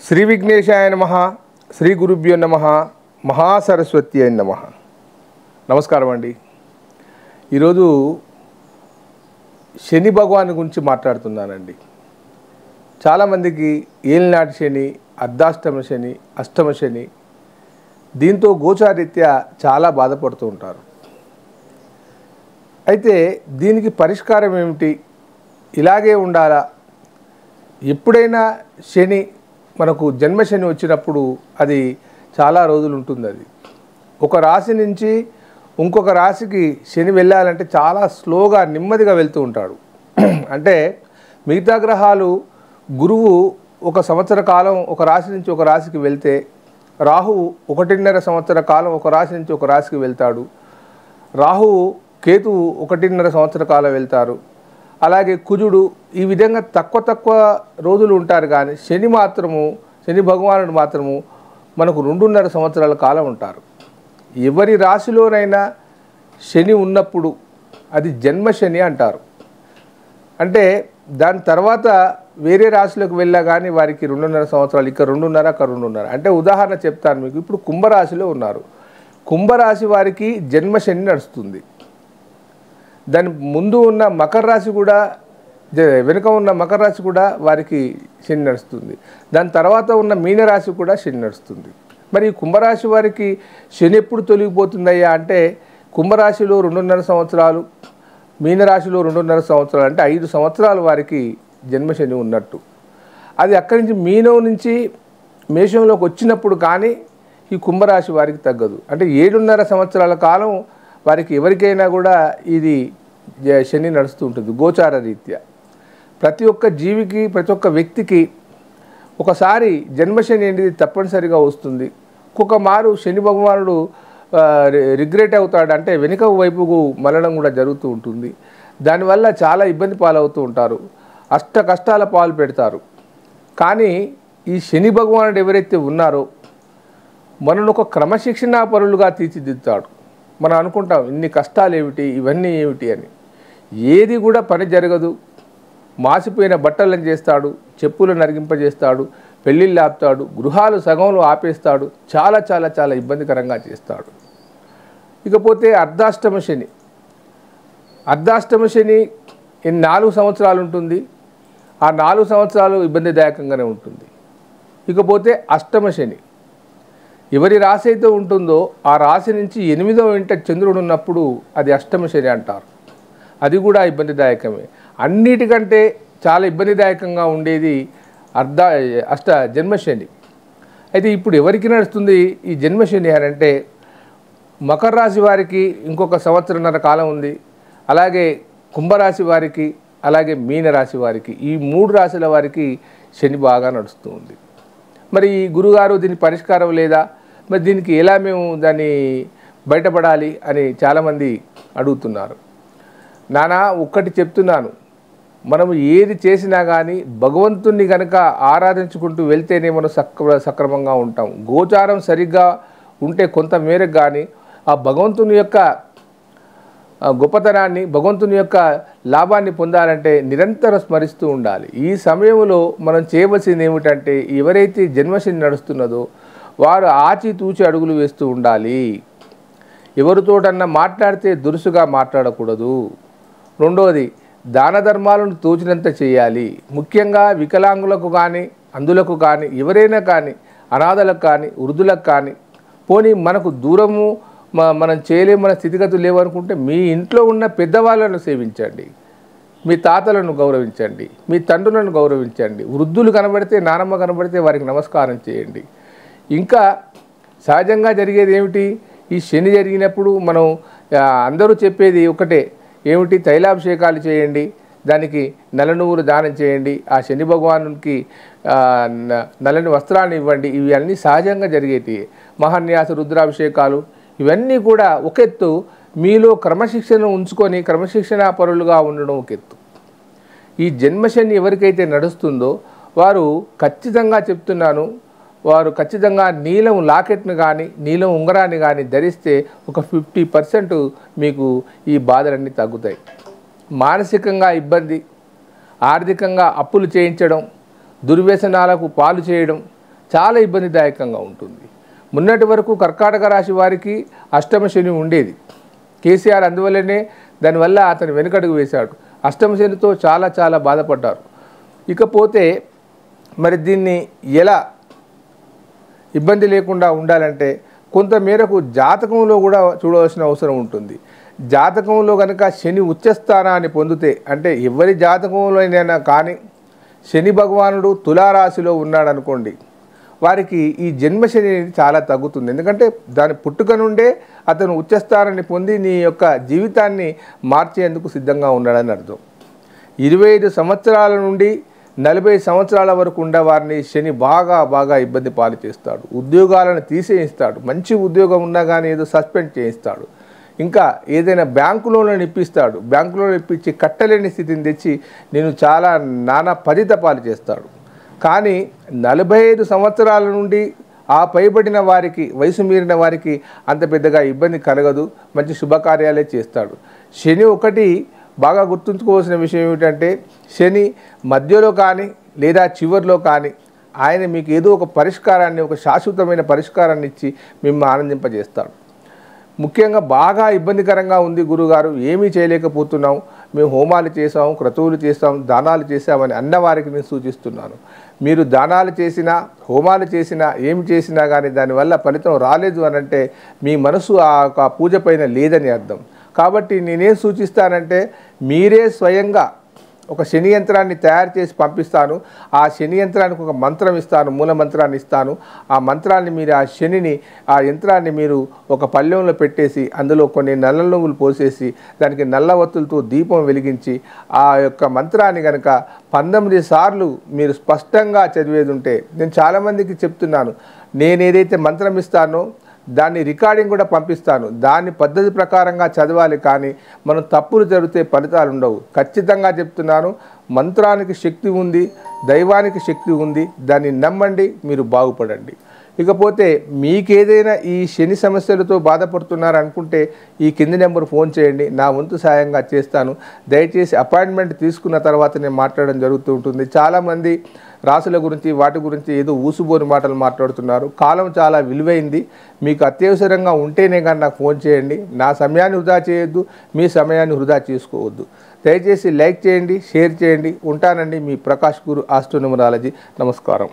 శ్రీ విఘ్నేశాయ నమః, శ్రీ గురుభ్యో నమః, మహాసరస్వతి అయి నమః. నమస్కారం అండి. ఈరోజు శని భగవాన్ గురించి మాట్లాడుతున్నానండి. చాలామందికి ఏలినాటి శని, అర్ధాష్టమ శని, అష్టమ శని, దీంతో గోచారీత్యా చాలా బాధపడుతూ ఉంటారు. అయితే దీనికి పరిష్కారం ఏమిటి? ఇలాగే ఉండాలా? ఎప్పుడైనా శని మనకు జన్మశని వచ్చినప్పుడు అది చాలా రోజులు ఉంటుంది. అది ఒక రాశి నుంచి ఇంకొక రాశికి శని వెళ్ళాలంటే చాలా స్లోగా నెమ్మదిగా వెళ్తూ ఉంటాడు. అంటే మిగతా గ్రహాలు గురువు 1 సంవత్సర కాలం ఒక రాశి నుంచి ఒక రాశికి వెళ్తే, రాహువు 1.5 సంవత్సర కాలం ఒక రాశి నుంచి ఒక రాశికి వెళ్తాడు. రాహువు కేతువు 1.5 సంవత్సర కాలం వెళ్తారు. అలాగే కుజుడు ఈ విధంగా తక్కువ రోజులు ఉంటారు. కానీ శని భగవానుడు మాత్రము మనకు 2.5 సంవత్సరాల కాలం ఉంటారు. ఎవరి రాశిలోనైనా శని ఉన్నప్పుడు అది జన్మశని అంటారు. అంటే దాని తర్వాత వేరే రాశిలోకి వెళ్ళా కానీ వారికి 2.5 సంవత్సరాలు, ఇక్కడ 2.5 అంటే ఉదాహరణ చెప్తాను మీకు. ఇప్పుడు కుంభరాశిలో ఉన్నారు. కుంభరాశి వారికి జన్మశని నడుస్తుంది. దాని ముందు ఉన్న మకర రాశి కూడా, వెనుక ఉన్న మకర రాశి కూడా వారికి శని నడుస్తుంది. దాని తర్వాత ఉన్న మీనరాశి కూడా శని నడుస్తుంది. మరి కుంభరాశి వారికి శని ఎప్పుడు తొలగిపోతుందయ్యా అంటే, కుంభరాశిలో 2.5 సంవత్సరాలు, మీనరాశిలో 2.5 సంవత్సరాలు, అంటే 5 సంవత్సరాలు వారికి జన్మశని ఉన్నట్టు. అది అక్కడి నుంచి మీనం నుంచి మేషంలోకి వచ్చినప్పుడు కానీ ఈ కుంభరాశి వారికి తగ్గదు. అంటే 7.5 సంవత్సరాల కాలం వారికి ఎవరికైనా కూడా ఇది శని నడుస్తూ ఉంటుంది గోచార రీత్యా. ప్రతి ఒక్క జీవికి, ప్రతి ఒక్క వ్యక్తికి ఒకసారి జన్మశని అనేది తప్పనిసరిగా వస్తుంది. ఒక్కొక్క మారు శని భగవానుడు రిగ్రెట్ అవుతాడు, అంటే వెనుక వైపుకు మళ్ళడం కూడా జరుగుతూ ఉంటుంది. దానివల్ల చాలా ఇబ్బంది పాలవుతూ ఉంటారు, అష్ట కష్టాల పాలు పెడతారు. కానీ ఈ శని భగవానుడు ఎవరైతే ఉన్నారో మనను ఒక క్రమశిక్షణా పరులుగా తీర్చిదిద్దుతాడు. మనం అనుకుంటాం ఇన్ని కష్టాలు ఏమిటి, ఇవన్నీ ఏమిటి అని. ఏది కూడా పని జరగదు. మాసిపోయిన బట్టలను చేస్తాడు, చెప్పులు నరిగింపజేస్తాడు, పెళ్ళిళ్ళు ఆపుతాడు, గృహాలు సగంలో ఆపేస్తాడు, చాలా చాలా చాలా ఇబ్బందికరంగా చేస్తాడు. ఇకపోతే అర్ధాష్టమ శని. అర్ధాష్టమ శని 4 సంవత్సరాలు ఉంటుంది. ఆ 4 సంవత్సరాలు ఇబ్బందిదాయకంగానే ఉంటుంది. ఇకపోతే అష్టమ శని. ఎవరి రాశి అయితే ఉంటుందో ఆ రాశి నుంచి 8వ ఇంట చంద్రుడు ఉన్నప్పుడు అది అష్టమ శని అంటారు. అది కూడా ఇబ్బందిదాయకమే. అన్నిటికంటే చాలా ఇబ్బందిదాయకంగా ఉండేది జన్మశని. అయితే ఇప్పుడు ఎవరికి నడుస్తుంది ఈ జన్మశని అని అంటే, మకర రాశి వారికి ఇంకొక 1.5 సంవత్సరాల కాలం ఉంది. అలాగే కుంభరాశి వారికి, అలాగే మీనరాశి వారికి, ఈ 3 రాశుల వారికి శని బాగా నడుస్తూ ఉంది. మరి గురుగారు దీని పరిష్కారం లేదా, మరి దీనికి ఎలా మేము దాన్ని బయటపడాలి అని చాలామంది అడుగుతున్నారు. నానా ఒక్కటి చెప్తున్నాను, మనము ఏది చేసినా కానీ భగవంతుణ్ణి కనుక ఆరాధించుకుంటూ వెళ్తేనే మనం సక్రమంగా ఉంటాం. గోచారం సరిగ్గా ఉంటే కొంత మేరకు కానీ ఆ భగవంతుని యొక్క గొప్పతనాన్ని, భగవంతుని యొక్క లాభాన్ని పొందాలంటే నిరంతరం స్మరిస్తూ ఉండాలి. ఈ సమయంలో మనం చేయవలసింది ఏమిటంటే, ఎవరైతే జన్మశని నడుస్తున్నదో వారు ఆచితూచి అడుగులు వేస్తూ ఉండాలి. ఎవరితోటన్నా మాట్లాడితే దురుసుగా మాట్లాడకూడదు. రెండవది, దాన ధర్మాలను తోచినంత చేయాలి. ముఖ్యంగా వికలాంగులకు కానీ, అందులకు కానీ, ఎవరైనా కానీ, అనాథలకు కానీ, వృద్ధులకు కానీ, పోనీ మనకు దూరము మనం చేయలేము, మన స్థితిగతులు లేవనుకుంటే మీ ఇంట్లో ఉన్న పెద్దవాళ్ళను సేవించండి, మీ తాతలను గౌరవించండి, మీ తండ్రులను గౌరవించండి. వృద్ధులు కనబడితే, నానమ్మ కనబడితే వారికి నమస్కారం చేయండి. ఇంకా సహజంగా జరిగేది ఏమిటి, ఈ శని జరిగినప్పుడు మనం అందరూ చెప్పేది ఒకటే, ఏమిటి, తైలాభిషేకాలు చేయండి, దానికి నల్ల నువ్వులు దానం చేయండి, ఆ శని భగవానునికి నల్లని వస్త్రాన్ని ఇవ్వండి. ఇవి అన్నీ సహజంగా జరిగేటి. మహాన్యాస రుద్రాభిషేకాలు ఇవన్నీ కూడా ఒక ఎత్తు. మీలో క్రమశిక్షణ ఉంచుకొని క్రమశిక్షణా పరులుగా ఉండడం ఒక ఎత్తు. ఈ జన్మశని ఎవరికైతే నడుస్తుందో వారు ఖచ్చితంగా చెప్తున్నాను, వారు ఖచ్చితంగా నీలం లాకెట్ను కానీ, నీలం ఉంగరాన్ని కానీ ధరిస్తే ఒక 50% మీకు ఈ బాధలన్నీ తగ్గుతాయి. మానసికంగా ఇబ్బంది, ఆర్థికంగా అప్పులు చేయించడం, దుర్వ్యసనాలకు పాలు చేయడం, చాలా ఇబ్బందిదాయకంగా ఉంటుంది. మొన్నటి వరకు కర్కాటక రాశి వారికి అష్టమ శని ఉండేది. కేసీఆర్ అందువల్లనే దానివల్ల అతను వెనుకడుగు వేశాడు. అష్టమ శనితో చాలా చాలా బాధపడ్డారు. ఇకపోతే మరి దీన్ని ఎలా ఇబ్బంది లేకుండా ఉండాలంటే కొంత మేరకు జాతకంలో కూడా చూడవలసిన అవసరం ఉంటుంది. జాతకంలో కనుక శని ఉచ్చస్థానాన్ని పొందితే, అంటే ఎవరి జాతకంలో అయినా కానీ శని భగవానుడు తులారాశిలో ఉన్నాడు అనుకోండి, వారికి ఈ జన్మశని చాలా తగ్గుతుంది. ఎందుకంటే దాని పుట్టుక నుండే అతను ఉచ్చస్థానాన్ని పొంది నీ యొక్క జీవితాన్ని మార్చేందుకు సిద్ధంగా ఉన్నాడని అర్థం. 25 సంవత్సరాల నుండి 40 సంవత్సరాల వరకు ఉండేవారిని శని బాగా ఇబ్బంది పాలు చేస్తాడు. ఉద్యోగాలను తీసేయిస్తాడు. మంచి ఉద్యోగం ఉన్నా కానీ ఏదో సస్పెండ్ చేయిస్తాడు. ఇంకా ఏదైనా బ్యాంకు లోన్లను ఇప్పిస్తాడు. బ్యాంకు లోన్ ఇప్పించి కట్టలేని స్థితిని తెచ్చి నేను చాలా నానా పతిత పాలు చేస్తాడు. కానీ 45 సంవత్సరాల నుండి ఆ పైబడిన వారికి, వయసు మీరిన వారికి అంత పెద్దగా ఇబ్బంది కలగదు. మంచి శుభకార్యాలే చేస్తాడు. శని ఒకటి బాగా గుర్తుంచుకోవాల్సిన విషయం ఏమిటంటే, శని మధ్యలో కానీ లేదా చివరిలో కానీ ఆయన మీకు ఏదో ఒక పరిష్కారాన్ని, ఒక శాశ్వతమైన పరిష్కారాన్ని ఇచ్చి మిమ్మల్ని ఆనందింపజేస్తాడు. ముఖ్యంగా బాగా ఇబ్బందికరంగా ఉంది గురుగారు, ఏమీ చేయలేకపోతున్నాం, మేము హోమాలు చేసాం, క్రతువులు చేసాం, దానాలు చేసామని అన్నవారికి నేను సూచిస్తున్నాను. మీరు దానాలు చేసినా, హోమాలు చేసినా, ఏమి చేసినా కానీ దానివల్ల ఫలితం రాలేదు అని అంటే మీ మనసు ఆ పూజ పైన లేదని అర్థం. కాబట్టి నేనేం సూచిస్తానంటే, మీరే స్వయంగా ఒక శని యంత్రాన్ని తయారు చేసి పంపిస్తాను. ఆ శని యంత్రానికి ఒక మంత్రం ఇస్తాను, మూల మంత్రాన్ని ఇస్తాను. ఆ మంత్రాన్ని మీరు ఆ యంత్రాన్ని మీరు ఒక పళ్ళెంలో పెట్టేసి అందులో కొన్ని నల్ల నువ్వులు పోసేసి దానికి నల్ల ఒత్తులతో దీపం వెలిగించి ఆ యొక్క మంత్రాన్ని కనుక 19 సార్లు మీరు స్పష్టంగా చదివేది ఉంటే, నేను చాలామందికి చెప్తున్నాను, నేను ఏదైతే మంత్రం ఇస్తానో దాన్ని రికార్డింగ్ కూడా పంపిస్తాను. దాన్ని పద్ధతి ప్రకారంగా చదవాలి. కానీ మనం తప్పులు జరిగితే ఫలితాలు ఉండవు. ఖచ్చితంగా చెప్తున్నాను, మంత్రానికి శక్తి ఉంది, దైవానికి శక్తి ఉంది. దాన్ని నమ్మండి, మీరు బాగుపడండి. ఇకపోతే మీకేదైనా ఈ శని సమస్యలతో బాధపడుతున్నారనుకుంటే ఈ కింది నెంబర్ ఫోన్ చేయండి, నా వంతు సాయంగా చేస్తాను. దయచేసి అపాయింట్మెంట్ తీసుకున్న తర్వాత నేను మాట్లాడడం జరుగుతూ ఉంటుంది. చాలామంది రాసుల గురించి వాటి గురించి ఏదో ఊసుబోని మాటలు మాట్లాడుతున్నారు. కాలం చాలా విలువైంది. మీకు అత్యవసరంగా ఉంటేనే కానీ నాకు ఫోన్ చేయండి. నా సమయాన్ని వృధా చేయొద్దు, మీ సమయాన్ని వృధా చేసుకోవద్దు. దయచేసి లైక్ చేయండి, షేర్ చేయండి. ఉంటానండి, మీ ప్రకాష్ గురు ఆస్ట్రోన్యూమరాలజీ. నమస్కారం.